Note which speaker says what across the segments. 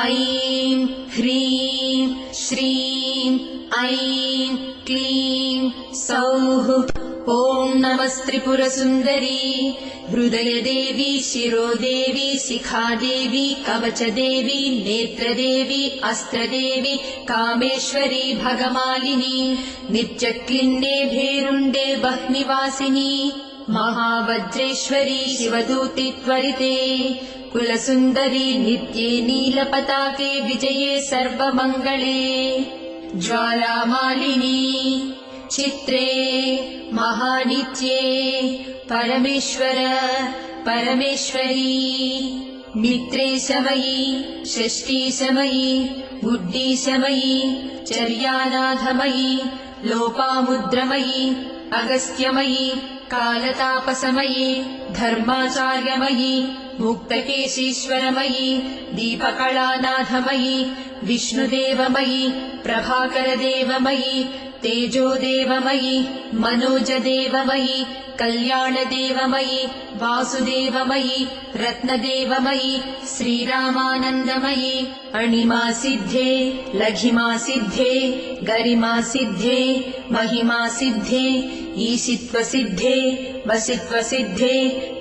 Speaker 1: ऐं ह्रीं श्रीं ऐं क्लीं सौः। ॐ नमस्त्रिपुरसुन्दरी हृदयदेवी शिरोदेवी शिखादेवी कवचदेवी नेत्रदेवी अस्त्रदेवी कामेश्वरी भगमालिनी नित्यक्लिन्ने भेरुण्डे बह्निवासिनी महावज्रेश्वरी शिवदूति त्वरिते कुलसुन्दरी नित्ये नीलपताके विजये सर्वमङ्गले ज्वालामालिनी चित्रे महानित्ये परमेश्वर परमेश्वरी मित्रेशमयी षष्ठीशमयी बुद्धिशमयी चर्यानाथमयी लोपामुद्रमयी अगस्त्यमयी कालतापसमयी धर्माचार्यमयी मुक्तकेशीश्वरमयी दीपकलानाथमयी विष्णुदेवमयी प्रभाकरदेवमयी तेजोदेवमयी मनोजदेवमयी कल्याणदेवमयी वासुदेवमयी रत्नदेवमयी श्रीरामानन्दमयी अणिमासिद्धे लघिमासिद्धे गरिमासिद्धे महिमासिद्धे ईशित्वसिद्धे वसित्वसिद्धे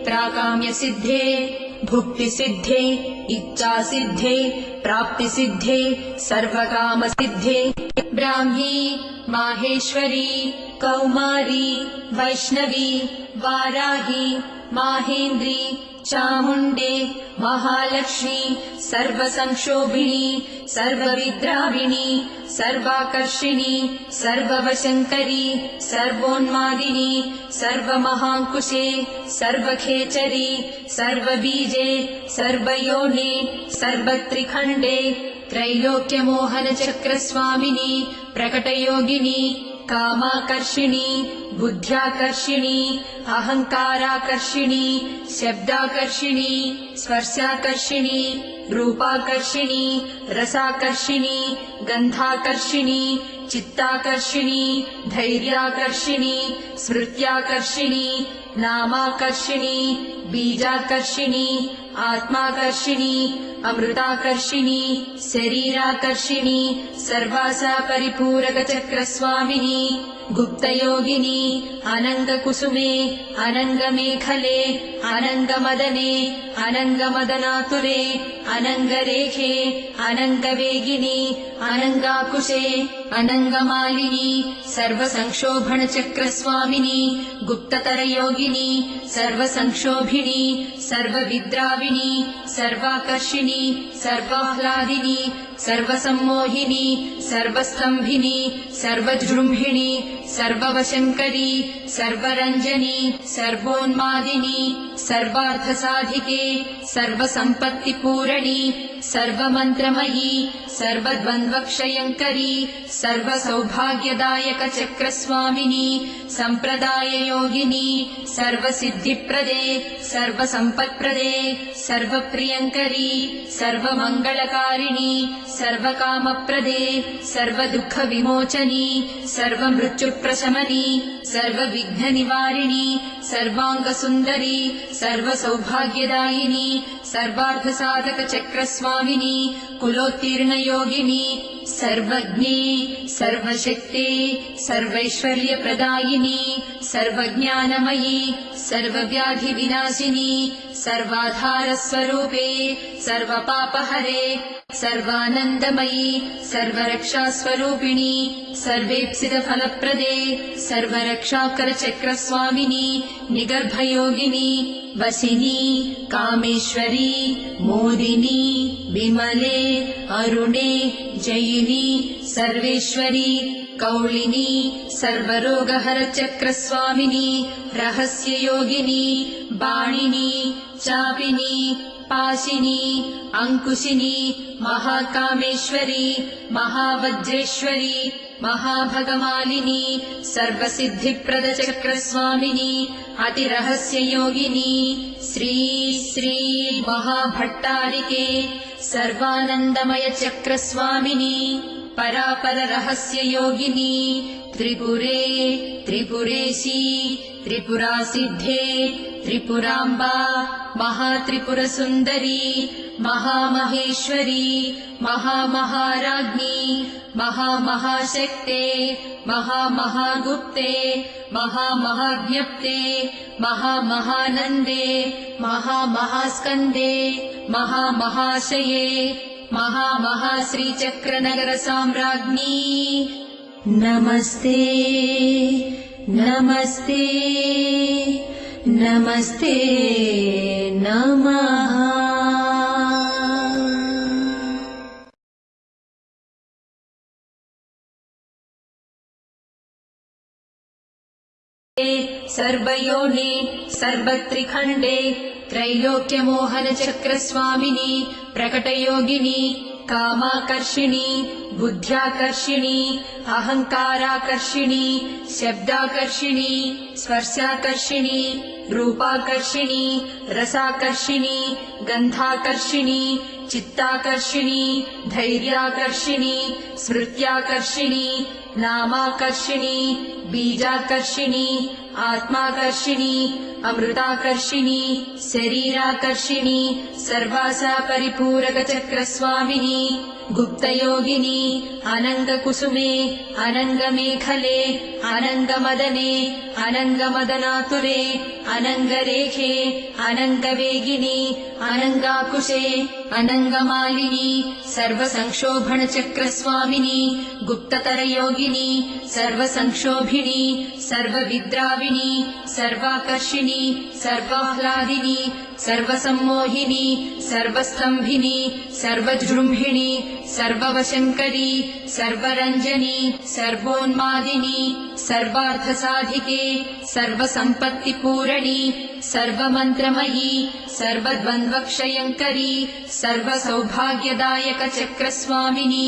Speaker 1: प्राकाम्यसिद्धे भुक्तिसिद्धे इच्छासिद्धे प्राप्तिसिद्धे सर्वकामसिद्धे ब्राह्मी माहेश्वरी कौमारी वैष्णवी वाराही माहेन्द्री चामुण्डे महालक्ष्मी सर्वसंक्षोभिणी सर्वविद्राविणी सर्वाकर्षिणी सर्ववशङ्करी सर्वोन्मादिनी सर्वमहाङ्कुशे सर्वखेचरी सर्वबीजे सर्वयोने सर्वत्रिखण्डे त्रैलोक्यमोहनचक्रस्वामिनी प्रकटयोगिनी कामाकर्षिणी बुद्ध्याकर्षिणी अहङ्काराकर्षिणी शब्दाकर्षिणी स्पर्शाकर्षिणी रूपाकर्षिणी रसाकर्षिणी गन्धाकर्षिणी चित्ताकर्षिणी धैर्याकर्षिणी स्मृत्याकर्षिणी नामाकर्षिणी बीजाकर्षिणी आत्माकर्षिणी अमृताकर्षिणी शरीराकर्षिणी सर्वासा परिपूरकचक्रस्वामिनी गुप्तयोगिनी अनङ्गकुसुमे अनङ्गमेखले अनङ्गमदने अनङ्गमदनातुरे अनङ्गरेखे अनङ्गवेगिनी अनङ्गाकुशे अनङ्गमालिनी सर्वसंक्षोभणचक्रस्वामिनी गुप्ततरयोगिनी सर्वसंक्षोभिणी सर्वविद्राविणी सर्वाकर्षिणी सर्वाह्लादिनी सर्वसम्मोहिनी सर्वस्तम्भिनी सर्वजृम्भिणी सर्ववशङ्करी सर्वरञ्जनी सर्वोन्मादिनी सर्वार्थसाधिके सर्वसम्पत्तिपूरणी सर्वमन्त्रमयी सर्वद्वन्द्वक्षयङ्करी सर्वसौभाग्यदायकचक्रस्वामिनी सम्प्रदाययोगिनी सर्वसिद्धिप्रदे सर्वसम्पत्प्रदे सर्वप्रियङ्करी सर्वमङ्गलकारिणी सर्वकामप्रदे सर्वदुःखविमोचनी सर्वमृत्युप्रशमनी सर्वविघ्ननिवारिणी सर्वाङ्गसुन्दरी सर्वसौभाग्यदायिनी सर्वार्थसाधकचक्रस्वामिनी कुलोत्तीर्णयोगिनी सर्वज्ञे सर्वशक्ते सर्वैश्वर्यप्रदायिनी सर्वज्ञानमयी सर्वव्याधिविनाशिनी सर्वाधारस्वरूपे सर्वपापहरे सर्वानन्दमयी सर्वरक्षास्वरूपिणी सर्वेप्सितफलप्रदे सर्वरक्षाकरचक्रस्वामिनी निगर्भयोगिनी वसिनी कामेश्वरी मोदिनी विमले अरुणे जयिनी सर्वेश्वरी कौलिनी सर्वरोगहरचक्रस्वामिनी रहस्ययोगिनी बाणिनी चापिनी पाशिनी अंकुशिनी महाकामेश्वरी महावज्रेश्वरी महाभगमालिनी सर्वसिद्धिप्रदचक्रस्वामिनी अतिरहस्ययोगिनी श्री श्री महाभट्टारिके सर्वानन्दमयचक्रस्वामिनी परापररहस्ययोगिनी त्रिपुरे त्रिपुरेशी त्रिपुरासिद्धे त्रिपुराम्बा महात्रिपुरसुन्दरी महामहेश्वरी महामहाराज्ञी महामहाशक्ते महामहागुप्ते महामहाज्ञप्ते महामहानन्दे महामहास्कन्दे महामहाशये महामहाश्रीचक्रनगरसाम्राज्ञी नमस्ते नमस्ते नमस्ते नमः। सर्वयोने सर्वत्रिखण्डे त्रैलोक्यमोहनचक्रस्वामिनी प्रकटयोगिनी कामाकर्षिणी बुद्ध्याकर्षिणी अहङ्काराकर्षिणी शब्दाकर्षिणी स्पर्शाकर्षिणी रूपाकर्षिणी रसाकर्षिणी गन्धाकर्षिणी चित्ताकर्षिणी धैर्याकर्षिणी स्मृत्याकर्षिणी नामाकर्षिणी बीजाकर्षिणी आत्माकर्षिणी अमृताकर्षिणी शरीराकर्षिणी सर्वासा परिपूरकचक्रस्वामिनी गुप्तयोगिनी अनङ्गकुसुमे अनङ्गमेखले अनङ्गमदने अनङ्गमदनातुरे अनङ्गरेखे अनङ्गवेगिनी अनङ्गाकुशे अनङ्गमालिनी सर्वसंक्षोभणचक्रस्वामिनी गुप्ततरयोगिनी सर्वसंक्षोभिणी सर्वविद्राविणी सर्वाकर्षिणी सर्वाह्लादिनी सर्वसम्मोहिनी सर्वस्तम्भिनी सर्वजृम्भिणी सर्ववशङ्करी सर्वरञ्जनी सर्वोन्मादिनी सर्वार्थसाधिके सर्वसम्पत्तिपूरणी सर्वमन्त्रमयी सर्वद्वन्द्वक्षयङ्करी सर्वसौभाग्यदायकचक्रस्वामिनी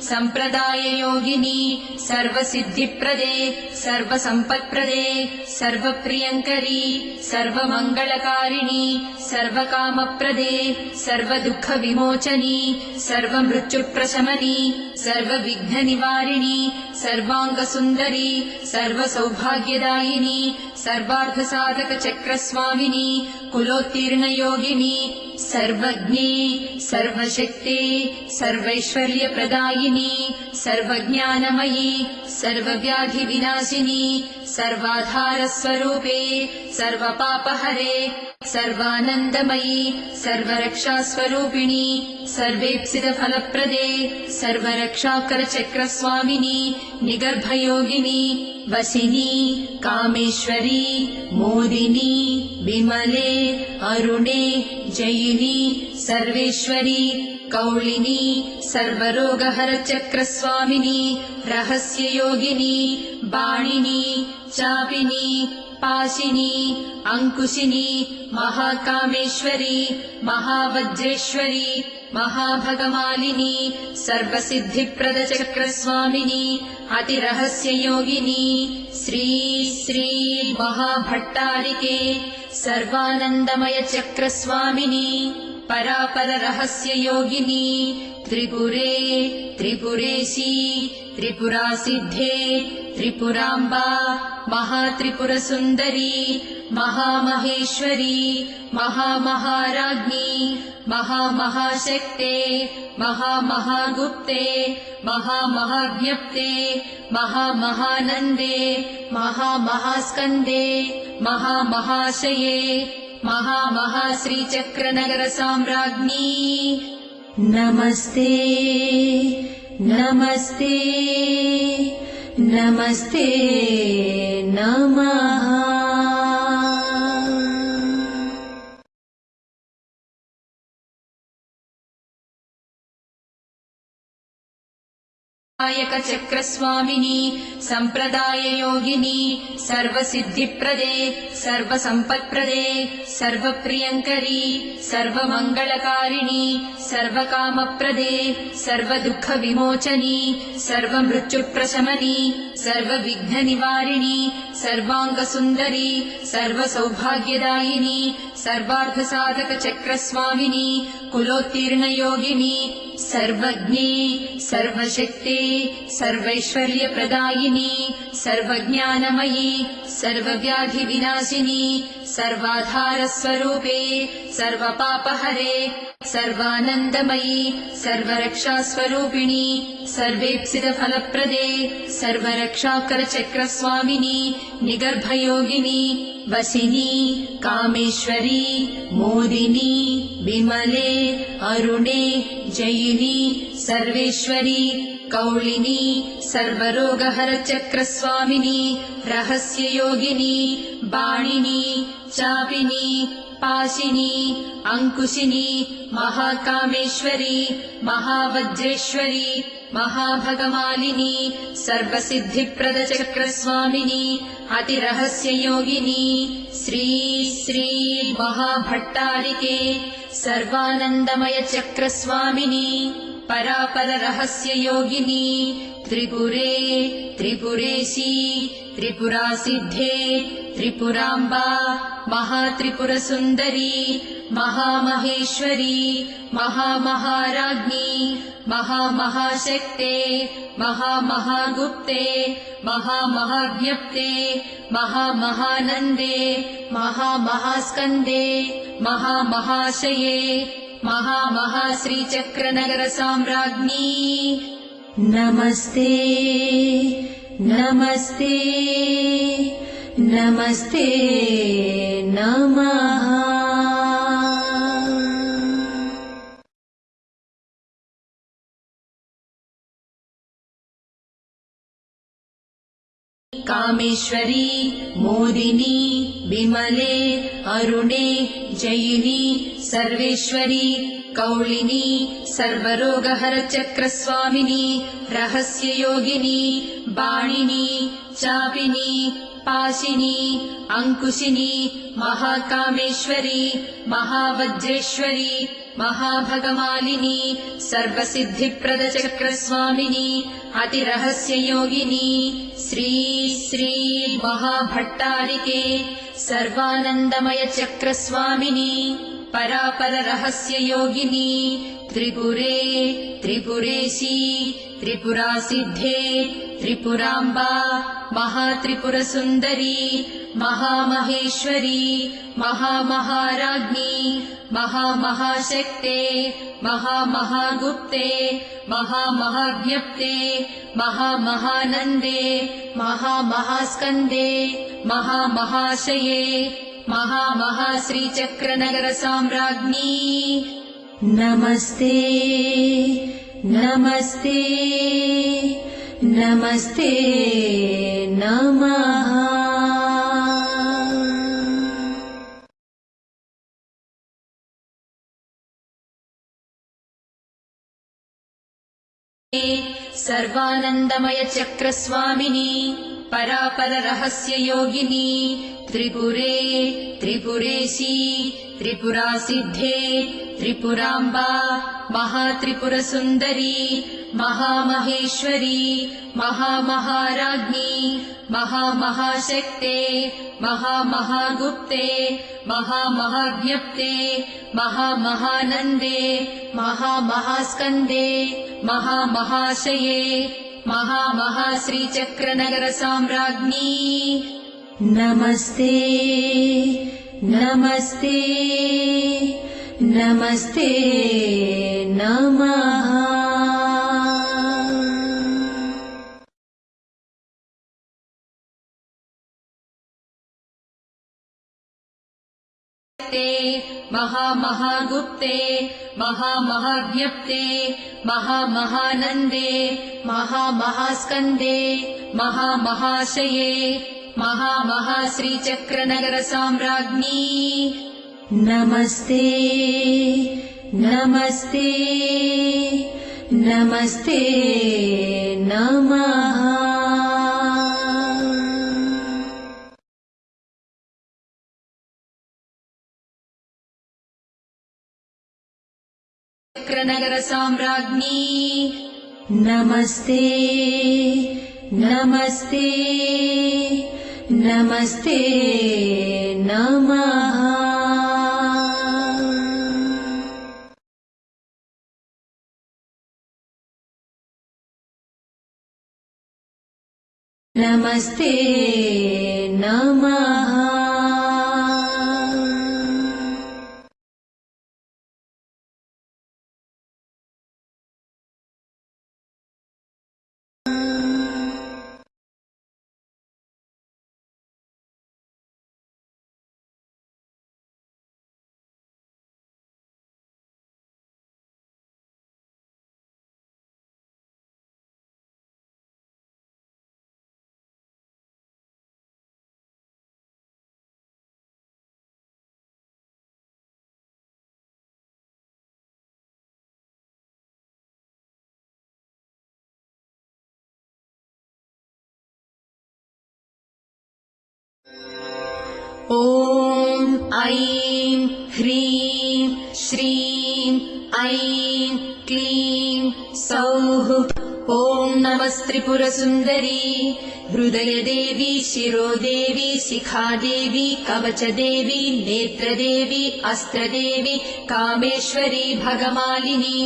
Speaker 1: सम्प्रदाययोगिनी सर्वसिद्धिप्रदे सर्वसम्पत्प्रदे सर्वप्रियङ्करी सर्वमङ्गलकारिणी सर्वकामप्रदे सर्वदुःखविमोचनी सर्वमृत्युप्रशमनी सर्वविघ्ननिवारिणी सर्वाङ्गसुन्दरी सर्वसौभाग्यदायिनी सर्वार्थसाधकचक्रस्वामिनी कुलोत्तीर्णयोगिनी सर्वज्ञे सर्वशक्ते सर्वैश्वर्यप्रदायिनी सर्वज्ञानमयी सर्वव्याधिविनाशिनी सर्वाधारस्वरूपे सर्वपापहरे सर्वानन्दमयी सर्वरक्षास्वरूपिणी सर्वेप्सितफलप्रदे सर्वरक्षाकरचक्रस्वामिनी निगर्भयोगिनी वसिनी कामेश्वरी मोदिनी विमले अरुणे जयिनी सर्वेश्वरी कौलिनी सर्वरोगहरचक्रस्वामिनी रहस्ययोगिनी बाणिनी चापिनी पाशिनी अंकुशिनी महाकामेश्वरी महावज्रेश्वरी महाभगमालिनी सर्वसिद्धिप्रदचक्रस्वामिनी अतिरहस्ययोगिनी श्री श्री महाभट्टारिके सर्वानन्दमयचक्रस्वामिनी परापररहस्ययोगिनी त्रिपुरे त्रिपुरेशी त्रिपुरासिद्धे त्रिपुराम्बा महात्रिपुरसुन्दरी महामहेश्वरी महामहाराज्ञी महामहाशक्ते महामहागुप्ते महामहाज्ञप्ते महामहानन्दे महामहास्कन्दे महामहाशये महामहाश्रीचक्रनगरसाम्राज्ञी नमस्ते नमस्ते नमस्ते नमः। चक्रस्वामिनी सम्प्रदाययोगिनी सर्वसिद्धिप्रदे सर्वसम्पत्प्रदे सर्वप्रियङ्करी सर्वमङ्गलकारिणी सर्वकामप्रदे सर्वदुःखविमोचनी सर्वमृत्युप्रशमनी सर्वविघ्ननिवारिणी सर्वाङ्गसुन्दरी सर्वसौभाग्यदायिनी सर्वार्थसाधकचक्रस्वामिनी कुलोत्तीर्णयोगिनी सर्वज्ञे सर्वशक्ते सर्वैश्वर्यप्रदायिनी सर्वज्ञानमयी सर्वव्याधिविनाशिनी सर्वाधारस्वरूपे सर्वपापहरे सर्वानन्दमयी सर्वरक्षास्वरूपिणी सर्वेप्सितफलप्रदे सर्वरक्षाकरचक्रस्वामिनी निगर्भयोगिनी वसिनी कामेश्वरी मोदिनी विमले अरुणे जयिनी सर्वेश्वरी कौलिनी सर्वरोगहरचक्रस्वामिनी रहस्ययोगिनी बाणिनी चापिनी पाशिनी अंकुशिनी महाकामेश्वरी महावज्रेश्वरी महाभगमालिनी सर्वसिद्धिप्रदचक्रस्वामिनी अतिरहस्ययोगिनी श्री श्री महाभट्टारिके सर्वानन्दमयचक्रस्वामिनी परापररहस्ययोगिनी त्रिपुरे त्रिपुरेशी त्रिपुरासिद्धे त्रिपुराम्बा महात्रिपुरसुन्दरी महामहेश्वरी महामहाराज्ञी महामहाशक्ते महामहागुप्ते महामहाज्ञप्ते महामहानन्दे महामहास्कन्दे महामहाशये महामहाश्रीचक्रनगरसाम्राज्ञी नमस्ते नमस्ते नमस्ते नमः। कामेश्वरी मोदिनी विमले अरुणे जयिनी सर्वेश्वरी कौलिनी सर्वरोगहरचक्रस्वामिनी रहस्ययोगिनी बाणिनी चापिनी पाशिनी अंकुशिनी महाकामेश्वरी महावज्रेश्वरी महाभगमालिनी सर्वसिद्धिप्रदचक्रस्वामिनी अतिरहस्ययोगिनी श्री श्री महाभट्टारिके सर्वानन्दमयचक्रस्वामिनी परापररहस्ययोगिनी त्रिपुरे त्रिपुरेशी त्रिपुरासिद्धे त्रिपुराम्बा महात्रिपुरसुन्दरी महामहेश्वरी महामहाराज्ञी महामहाशक्ते महामहागुप्ते महामहाज्ञप्ते महामहानन्दे महामहास्कन्दे महामहाशये महामहाश्रीचक्रनगरसाम्राज्ञी नमस्ते नमस्ते नमस्ते नमः। सर्वानन्दमयचक्रस्वामिनी परापररहस्ययोगिनी त्रिपुरे त्रिपुरेशी त्रिपुरासिद्धे त्रिपुराम्बा महात्रिपुरसुन्दरी महामहेश्वरी महामहाराज्ञी महामहाशक्ते महामहागुप्ते महामहाज्ञप्ते महामहानन्दे महामहास्कन्दे महामहाशये महामहाश्रीचक्रनगरसाम्राज्ञी नमस्ते नमस्ते नमस्ते नमः। महामहागुप्ते महामहाज्ञप्ते महामहानन्दे महामहास्कन्दे महामहाशये महामहाश्रीचक्रनगरसाम्राज्ञी नमस्ते नमस्ते नमस्ते नमः। चक्रनगरसाम्राज्ञी नमस्ते नमस्ते नमस्ते नमः। नमस्ते नमः। ऐं ह्रीं श्रीं ऐं क्लीं सौः। ॐ नमस्त्रिपुरसुन्दरी हृदयदेवी शिरोदेवी शिखादेवी कवचदेवी नेत्रदेवी अस्त्रदेवी कामेश्वरी भगमालिनी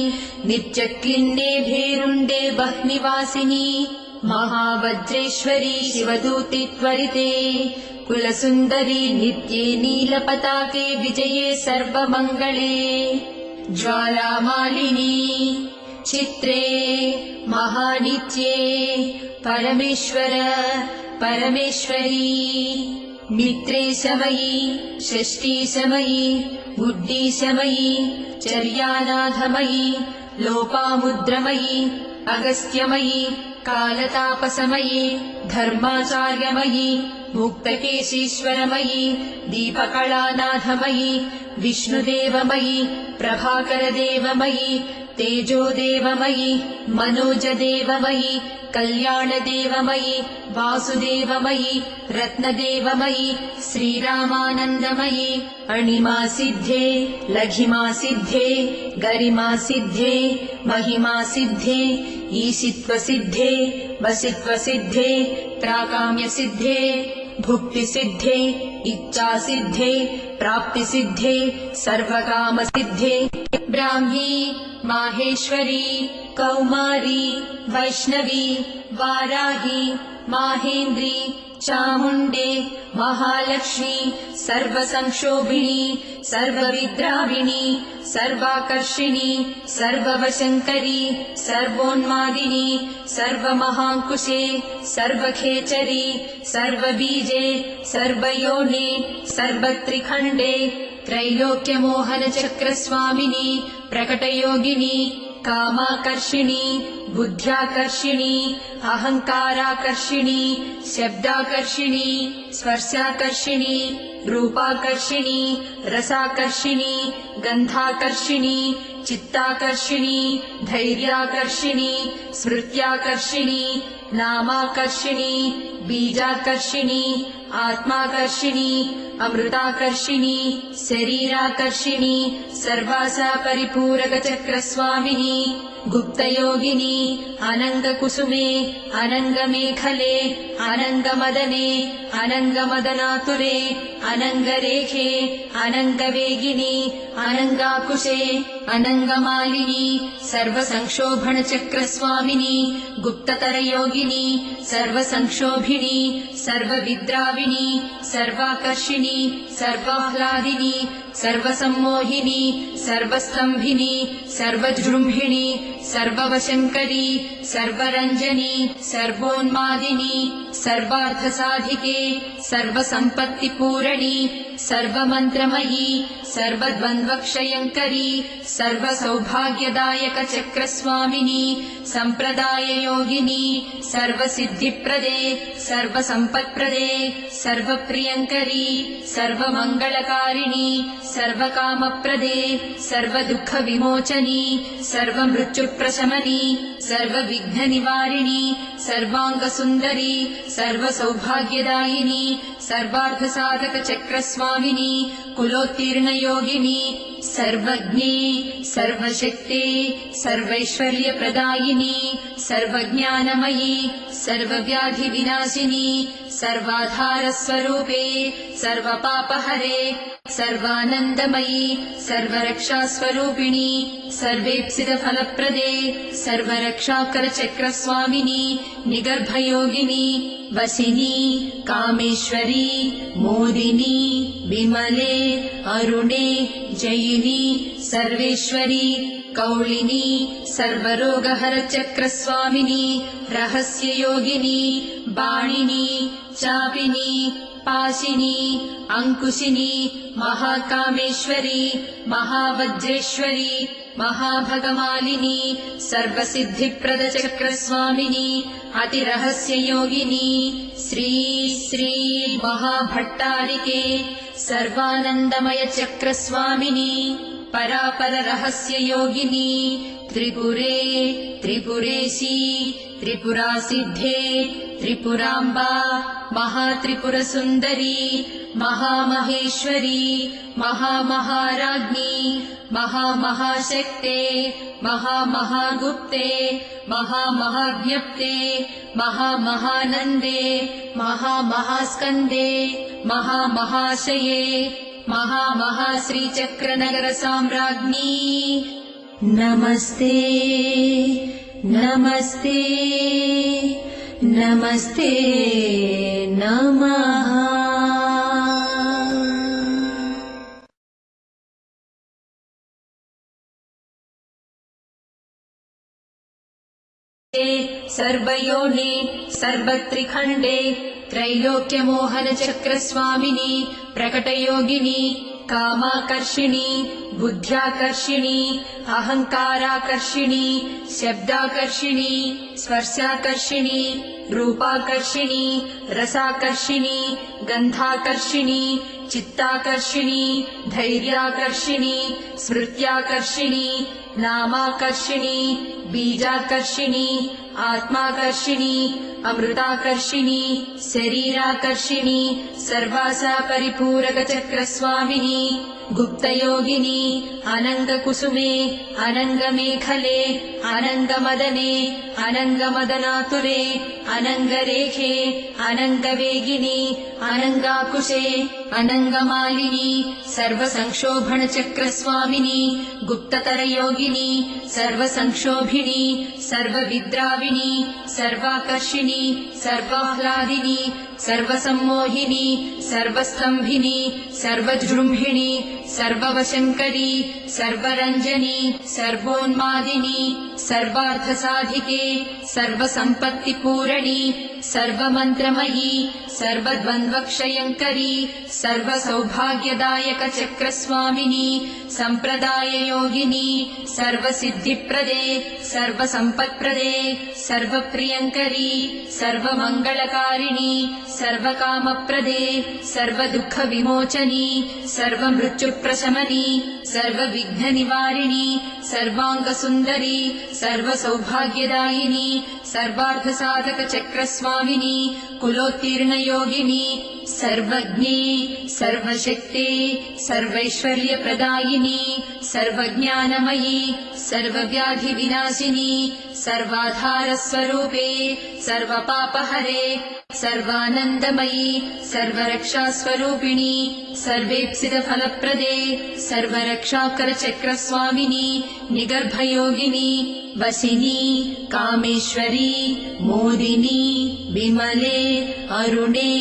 Speaker 1: नित्यक्लिन्ने भेरुण्डे वह्निवासिनी महावज्रेश्वरी शिवदूति त्वरिते कुलसुन्दरी नित्ये नीलपताके विजये सर्वमङ्गले ज्वालामालिनी चित्रे महानित्ये परमेश्वर परमेश्वरी मित्रेशमयी षष्ठीशमयी बुद्धिशमयी चर्यानाथमयी लोपामुद्रमयी अगस्त्यमयी कालतापसमयी धर्माचार्यमयी मुक्तकेशीश्वरमयी दीपकलानाथमयी विष्णुदेवमयी प्रभाकरदेवमयी तेजोदेवमयी मनोजदेवमयी कल्याणदेवमयी वासुदेवमयी रत्नदेवमयी श्रीरामानन्दमयी अणिमासिद्धे लघिमासिद्धे गरिमासिद्धे महिमासिद्धे ईशित्वसिद्धे वसित्वसिद्धे प्राकाम्यसिद्धे भुक्तिसिद्धे इच्छासिद्धे प्राप्तिसिद्धे सर्वकामसिद्धे ब्राह्मी माहेश्वरी कौमारी वैष्णवी वाराही माहेन्द्री चामुण्डे महालक्ष्मी सर्वसंक्षोभिणी सर्वविद्राविणी सर्वाकर्षिणी सर्ववशङ्करी सर्वोन्मादिनी सर्वमहाङ्कुशे सर्वखेचरी सर्वबीजे सर्वयोने सर्वत्रिखण्डे त्रैलोक्यमोहनचक्रस्वामिनी प्रकटयोगिनी कामाकर्षिणी बुद्ध्याकर्षिणी अहङ्काराकर्षिणी शब्दाकर्षिणी स्पर्शाकर्षिणी रूपाकर्षिणी रसाकर्षिणी गन्धाकर्षिणी चित्ताकर्षिणी धैर्याकर्षिणी स्मृत्याकर्षिणी नामाकर्षिणी बीजाकर्षिणी आत्माकर्षिणी अमृताकर्षिणी शरीराकर्षिणी सर्वासा परिपूरकचक्रस्वामिनी गुप्तयोगिनी अनङ्गकुसुमे अनङ्गमेखले अनङ्गमदने अनङ्गमदनातुरे अनङ्गरेखे अनङ्गवेगिनी अनङ्गाकुशे अनङ्गमालिनी सर्वसंक्षोभणचक्रस्वामिनी गुप्ततरयोगिनी सर्वसंक्षोभिणी सर्वविद्राविणी सर्वाकर्षिणी सर्वाह्लादिनी सर्वसम्मोहिनी सर्वस्तम्भिनी सर्वजृम्भिणी सर्ववशङ्करी सर्वरञ्जनी सर्वोन्मादिनी सर्वार्थसाधिके सर्वसम्पत्तिपूरणी सर्वमन्त्रमयी सर्वद्वन्द्वक्षयङ्करी सर्वसौभाग्यदायकचक्रस्वामिनी सम्प्रदाययोगिनी सर्वसिद्धिप्रदे सर्वसम्पत्प्रदे सर्वप्रियङ्करी सर्वमङ्गलकारिणी सर्वकामप्रदे सर्वदुःखविमोचनी सर्वमृत्युप्रशमनी सर्वविघ्ननिवारिणी सर्वाङ्गसुन्दरी सर्वसौभाग्यदायिनी सर्वार्थसाधकचक्रस्वामिनी कुलोत्तीर्णयोगिनी सर्वज्ञे सर्वशक्ते सर्वैश्वर्यप्रदायिनी सर्वज्ञानमयी सर्वव्याधिविनाशिनी सर्वाधारस्वरूपे सर्वपापहरे सर्वानन्दमयी सर्वरक्षास्वरूपिणी सर्वेप्सितफलप्रदे सर्वरक्षाकरचक्रस्वामिनी निगर्भयोगिनी वसिनी कामेश्वरी मोदिनी विमले अरुणे जयिनी सर्वेश्वरी कौलिनी सर्वरोगहरचक्रस्वामिनी रहस्ययोगिनी बाणिनी चापिनी पाशिनी अंकुशिनी महाकामेश्वरी महावज्रेश्वरी महाभगमालिनी सर्वसिद्धिप्रदचक्रस्वामिनी अतिरहस्ययोगिनी श्री श्री महाभट्टारिके सर्वानन्दमयचक्रस्वामिनी परापररहस्ययोगिनी त्रिपुरे त्रिपुरेशी त्रिपुरासिद्धे त्रिपुराम्बा महात्रिपुरसुन्दरी महामहेश्वरी महामहाराज्ञी महामहाशक्ते महामहागुप्ते महामहाज्ञप्ते महामहानन्दे महामहास्कन्दे महामहाशये महामहाश्रीचक्रनगरसाम्राज्ञी नमस्ते नमस्ते नमस्ते नमः। सर्वयोने सर्वत्रिखण्डे त्रैलोक्यमोहनचक्रस्वामिनि प्रकटयोगिनि कामाकर्षिणि बुद्ध्याकर्षिणि अहङ्काराकर्षिणि शब्दाकर्षिणि स्पर्शाकर्षिणि रूपाकर्षिणि रसाकर्षिणि गन्धाकर्षिणि चित्ताकर्षिणि धैर्याकर्षिणि स्मृत्याकर्षिणि नामाकर्षिणि बीजाकर्षिणि आत्माकर्षिणि अमृताकर्षिणि शरीराकर्षिणि सर्वासा परिपूरकचक्रस्वामिनि गुप्तयोगिनि अनङ्गकुसुमे अनङ्गमेखले अनङ्गमदने अनङ्गमदनातुरे अनङ्गरेखे अनङ्गवेगिनि अनङ्गाकुशे अनङ्गमालिनि सर्वसंक्षोभणचक्रस्वामिनि गुप्ततरयोगिनि सर्वसंक्षोभिणि सर्वविद्राविणि सर्वाकर्षिणि सर्वाह्लादिनि सर्वसम्मोहिनि सर्वस्तम्भिनि सर्वजृम्भिणि सर्ववशङ्करि सर्वरञ्जनि सर्वोन्मादिनि सर्वार्थसाधिके सर्वसम्पत्तिपूरणि सर्वमन्त्रमयि सर्वद्वन्द्वक्षयङ्करि सर्वसौभाग्यदायकचक्रस्वामिनि सम्प्रदाययोगिनि सर्वसिद्धिप्रदे सर्वसम्पत्प्रदे सर्वप्रियङ्करि सर्वमङ्गलकारिणि सर्वकामप्रदे सर्वदुःखविमोचनि सर्वमृत्युप्रशमनि सर्वविघ्ननिवारिणि सर्वाङ्गसुन्दरि सर्वसौभाग्यदायिनि सर्वार्थसाधकचक्रस्वामिनि कुलोत्तीर्णयोगिनि सर्वज्ञे सर्वशक्ते सर्वैश्वर्यप्रदायिनि सर्वज्ञानमयि सर्वव्याधिविनाशिनि सर्वाधारस्वरूपे सर्वपापहरे सर्वानन्दमयि सर्वरक्षास्वरूपिणि सर्वेप्सितफलप्रदे सर्वरक्षाकरचक्रस्वामिनि निगर्भयोगिनि वसिनि कामेश्वरी मोदिनि विमले अरुणे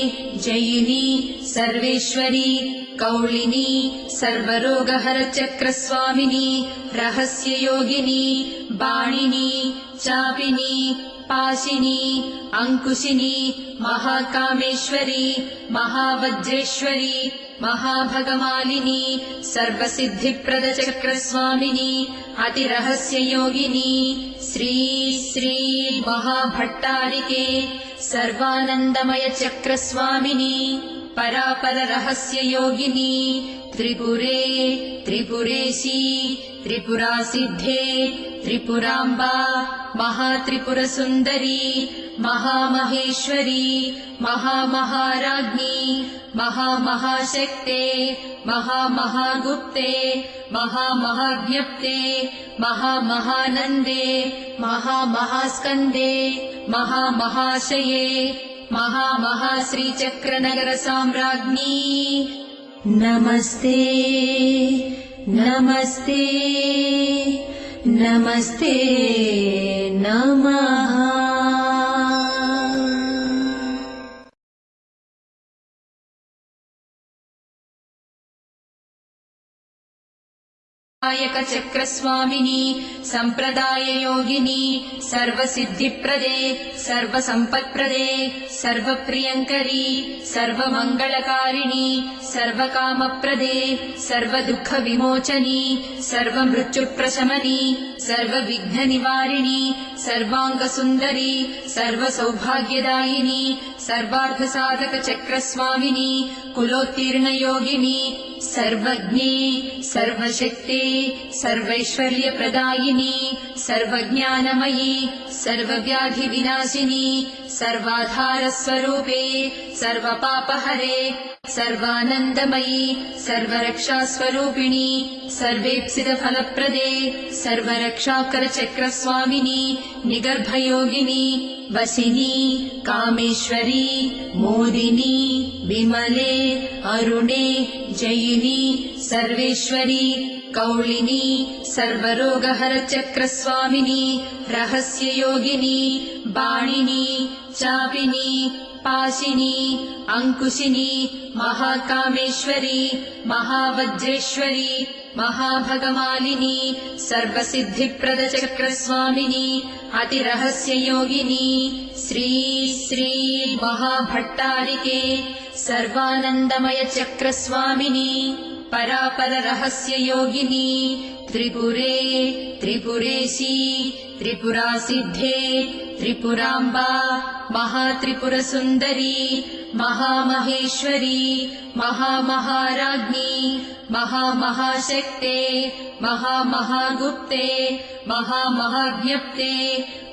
Speaker 1: जयिनि सर्वेश्वरी कौलिनि सर्वरोगहरचक्रस्वामिनि रहस्ययोगिनि बाणिनि चापिनि पाशिनि अंकुशिनि महाकामेश्वरी महावज्रेश्वरी महाभगमालिनि सर्वसिद्धिप्रदचक्रस्वामिनि अतिरहस्ययोगिनि श्री श्री महाभट्टारिके सर्वानन्दमयचक्रस्वामिनि परापररहस्ययोगिनि त्रिपुरे त्रिपुरेशी त्रिपुरासिद्धे त्रिपुराम्बा महात्रिपुरसुन्दरी महामहेश्वरी महामहाराज्ञी महामहाशक्ते महामहागुप्ते महामहाज्ञप्ते महामहानन्दे महामहास्कन्दे महामहाशये महामहाश्रीचक्रनगरसाम्राज्ञी नमस्ते नमस्ते नमस्ते नमः। चक्रस्वामिनि सम्प्रदाययोगिनि सर्वसिद्धिप्रदे सर्वसम्पत्प्रदे सर्वप्रियङ्करि सर्वमङ्गलकारिणि सर्वकामप्रदे सर्वदुःखविमोचनि सर्वमृत्युप्रशमनि सर्वविघ्ननिवारिणि सर्वाङ्गसुन्दरि सर्वसौभाग्यदायिनि सर्वार्थसाधकचक्रस्वामिनि कुलोत्तीर्णयोगिनि सर्वज्ञे सर्वशक्ते सर्वैश्वर्यप्रदायिनि सर्वज्ञानमयि सर्वव्याधिविनाशिनि सर्वाधारस्वरूपे सर्वपापहरे सर्वानन्दमयि सर्वरक्षास्वरूपिणि सर्वेप्सितफलप्रदे सर्वरक्षाकरचक्रस्वामिनि निगर्भयोगिनि वसिनि कामेश्वरि मोदिनि विमले अरुणे जयिनि सर्वेश्वरि कौलिनि सर्वरोगहरचक्रस्वामिनि रहस्ययोगिनि बाणिनि चापिनि पाशिनि अंकुशिनि महाकामेश्वरि महावज्रेश्वरि महाभगमालिनि सर्वसिद्धिप्रदचक्रस्वामिनि अतिरहस्ययोगिनि श्री श्री महाभट्टारिके सर्वानन्दमयचक्रस्वामिनि परापररहस्ययोगिनि त्रिपुरे त्रिपुरेशी त्रिपुरासिद्धे त्रिपुराम्बा महात्रिपुरसुन्दरी महामहेश्वरी महामहाराज्ञी महामहाशक्ते महामहागुप्ते महामहाज्ञप्ते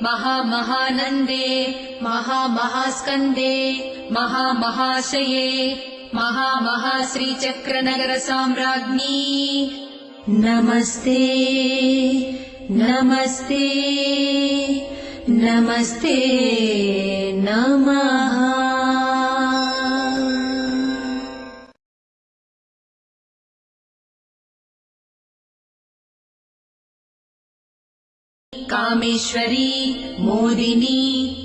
Speaker 1: महामहानन्दे महामहास्कन्दे महामहाशये महामहाश्रीचक्रनगरसाम्राज्ञी नमस्ते नमस्ते नमस्ते नमः। कामेश्वरी मोदिनी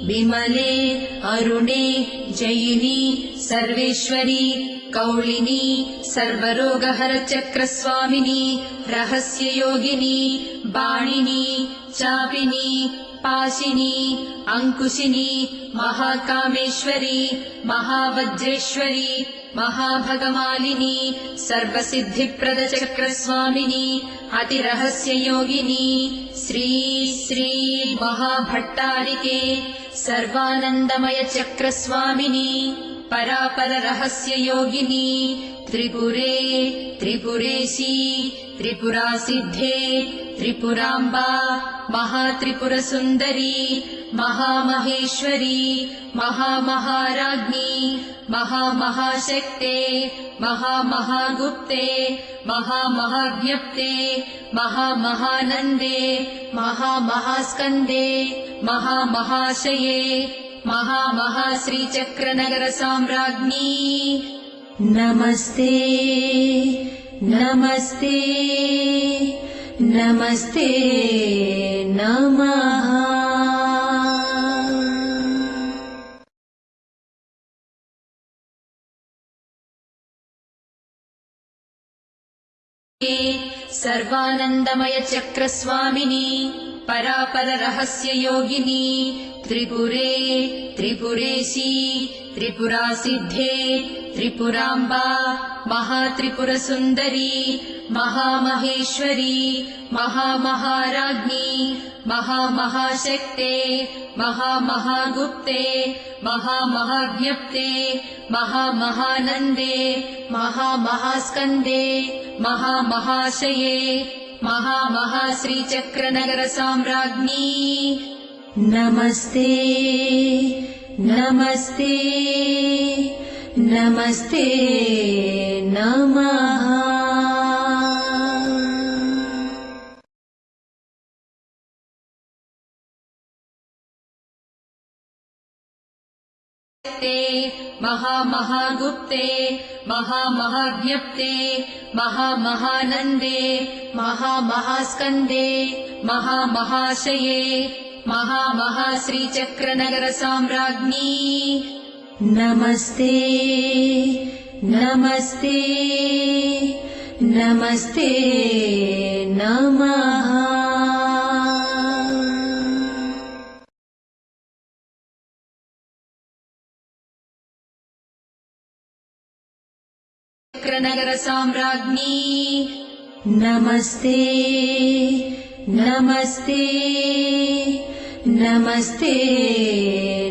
Speaker 1: विमले अरुणे जयिनि सर्वेश्वरी कौलिनि सर्वरोगहरचक्रस्वामिनि रहस्ययोगिनि बाणिनि चापिनि पाशिनि अंकुशिनि महाकामेश्वरी महावज्रेश्वरी महाभगमालिनि सर्वसिद्धिप्रदचक्रस्वामिनि अतिरहस्ययोगिनि श्री श्री महाभट्टारिके सर्वानन्दमयचक्रस्वामिनि परापररहस्ययोगिनि त्रिपुरे त्रिपुरेशी त्रिपुरासिद्धे त्रिपुराम्बा महात्रिपुरसुन्दरी महामहेश्वरी महामहाराज्ञी महामहाशक्ते महामहागुप्ते महामहाज्ञप्ते महामहानन्दे महामहास्कन्दे महामहाशये महामहाश्रीचक्रनगरसाम्राज्ञी नमस्ते नमस्ते नमस्ते नमः। सर्वानन्दमयचक्रस्वामिनि परापररहस्ययोगिनि त्रिपुरे त्रिपुरेशी त्रिपुरासिद्धे त्रिपुराम्बा महात्रिपुरसुन्दरी महामहेश्वरी महामहाराज्ञी महामहाशक्ते महामहागुप्ते महामहाज्ञप्ते महामहानन्दे महामहास्कन्दे महामहाशये महामहाश्रीचक्रनगरसाम्राज्ञी नमस्ते नमस्ते नमस्ते नमः। महामहागुप्ते महामहाज्ञप्ते महामहानन्दे महामहास्कन्दे महामहाशये महामहाश्रीचक्रनगरसाम्राज्ञी नमस्ते नमस्ते नमस्ते नमः। चक्रनगरसाम्राज्ञी नमस्ते नमस्ते नमस्ते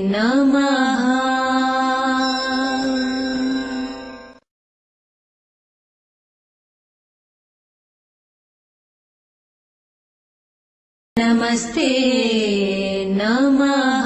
Speaker 1: नमः। नमस्ते नमः।